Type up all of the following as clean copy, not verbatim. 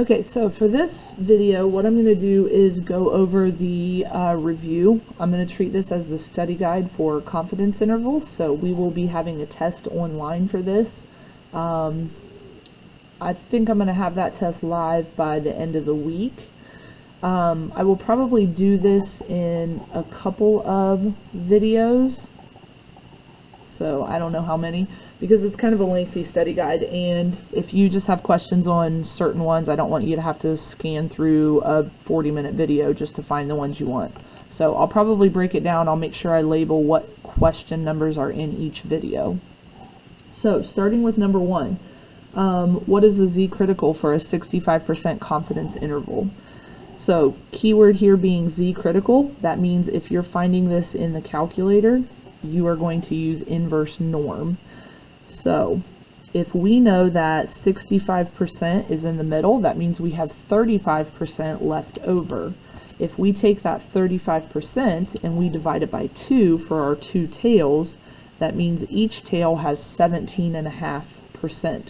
Okay, so for this video, what I'm going to do is go over the review. I'm going to treat this as the study guide for confidence intervals, so we will be having a test online for this. I think I'm going to have that test live by the end of the week. I will probably do this in a couple of videos, so I don't know how many, because it's kind of a lengthy study guide, and if you just have questions on certain ones, I don't want you to have to scan through a 40-minute video just to find the ones you want. So I'll probably break it down. I'll make sure I label what question numbers are in each video. So starting with number 1, what is the Z critical for a 65% confidence interval? So keyword here being Z critical, that means if you're finding this in the calculator, you are going to use inverse norm. So if we know that 65% is in the middle, that means we have 35% left over. If we take that 35% and we divide it by 2 for our 2 tails, that means each tail has 17.5%.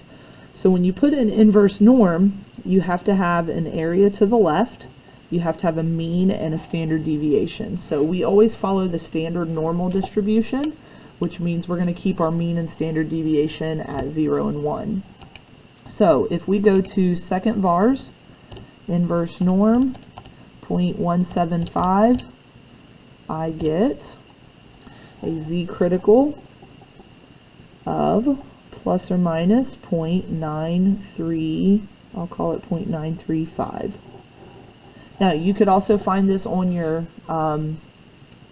So when you put in inverse norm, you have to have an area to the left, you have to have a mean and a standard deviation. So we always follow the standard normal distribution, which means we're going to keep our mean and standard deviation at 0 and 1. So if we go to second vars, inverse norm, 0.175, I get a Z critical of plus or minus 0.93, I'll call it 0.935. Now you could also find this on your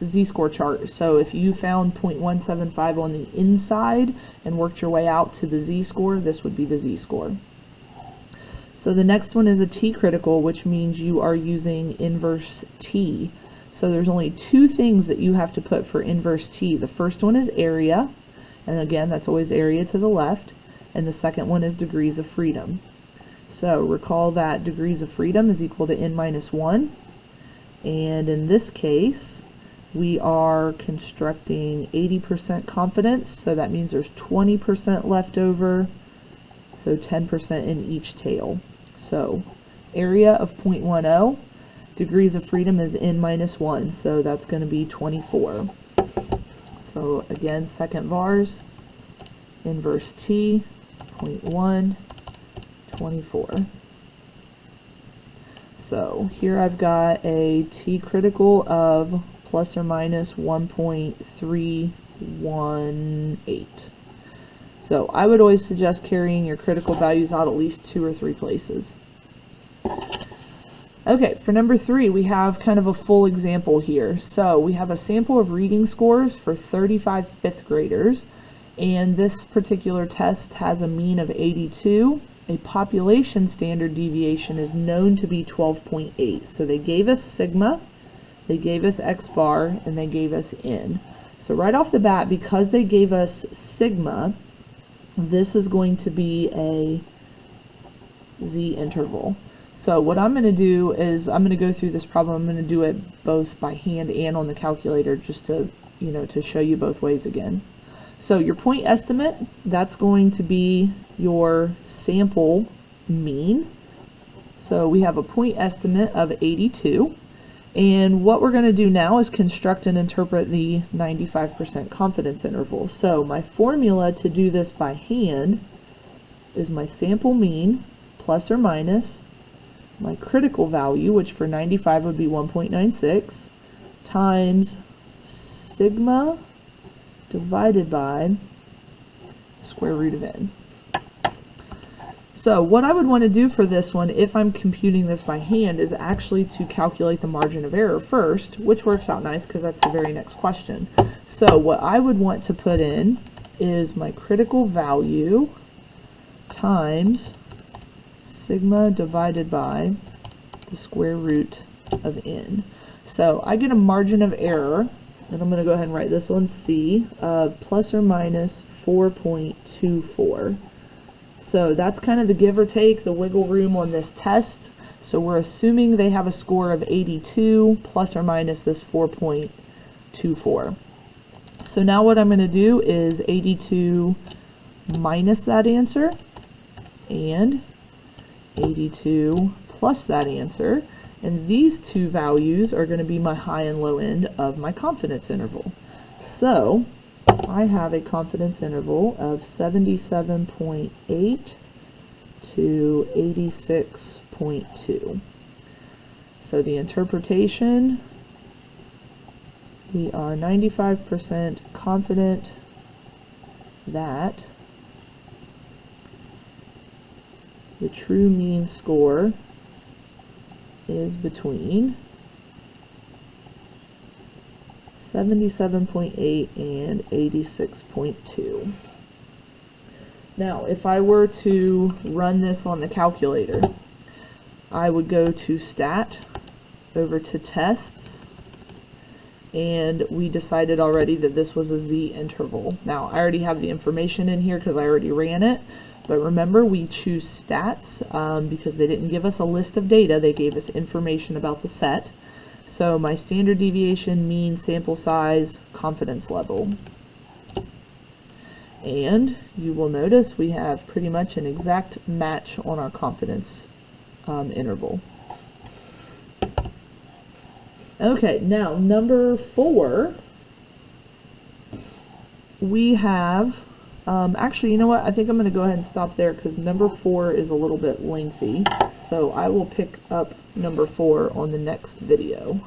Z-score chart. So if you found 0.175 on the inside and worked your way out to the Z-score, this would be the Z-score. So the next one is a T critical, which means you are using inverse T. So there's only 2 things that you have to put for inverse T. The first one is area, and again that's always area to the left, and the second one is degrees of freedom. So recall that degrees of freedom is equal to n minus 1, and in this case we are constructing 80% confidence, so that means there's 20% left over, so 10% in each tail. So area of 0.10, degrees of freedom is n minus 1, so that's going to be 24. So again, second vars, inverse T, 0.1, 24. So here I've got a T critical of plus or minus 1.318. So I would always suggest carrying your critical values out at least 2 or 3 places. Okay, for number 3, we have kind of a full example here. So we have a sample of reading scores for 35 5th graders, and this particular test has a mean of 82. A population standard deviation is known to be 12.8. So they gave us sigma, they gave us x bar, and they gave us n. So right off the bat, because they gave us sigma, this is going to be a Z interval. So what I'm going to do is I'm going to go through this problem. I'm going to do it both by hand and on the calculator, just to, to show you both ways again. So your point estimate, that's going to be your sample mean. So we have a point estimate of 82. And what we're going to do now is construct and interpret the 95% confidence interval. So my formula to do this by hand is my sample mean plus or minus my critical value, which for 95 would be 1.96, times sigma divided by square root of n. So what I would want to do for this one, if I'm computing this by hand, is actually to calculate the margin of error first, which works out nice because that's the very next question. So what I would want to put in is my critical value times sigma divided by the square root of n. So I get a margin of error, and I'm going to go ahead and write this on C, plus or minus 4.24. So that's kind of the give or take, the wiggle room on this test. So we're assuming they have a score of 82 plus or minus this 4.24. So now what I'm going to do is 82 minus that answer, and 82 plus that answer, and these two values are going to be my high and low end of my confidence interval. So I have a confidence interval of 77.8 to 86.2. So the interpretation, we are 95% confident that the true mean score is between 77.8 and 86.2. Now, if I were to run this on the calculator, I would go to Stat, over to Tests, and we decided already that this was a Z interval. Now, I already have the information in here because I already ran it, but remember, we choose Stats because they didn't give us a list of data, they gave us information about the set. So my standard deviation, mean, sample size, confidence level. And you will notice we have pretty much an exact match on our confidence interval. Okay, now number 4, we have, actually, you know what, I think I'm going to go ahead and stop there because number 4 is a little bit lengthy, so I will pick up number 4 on the next video.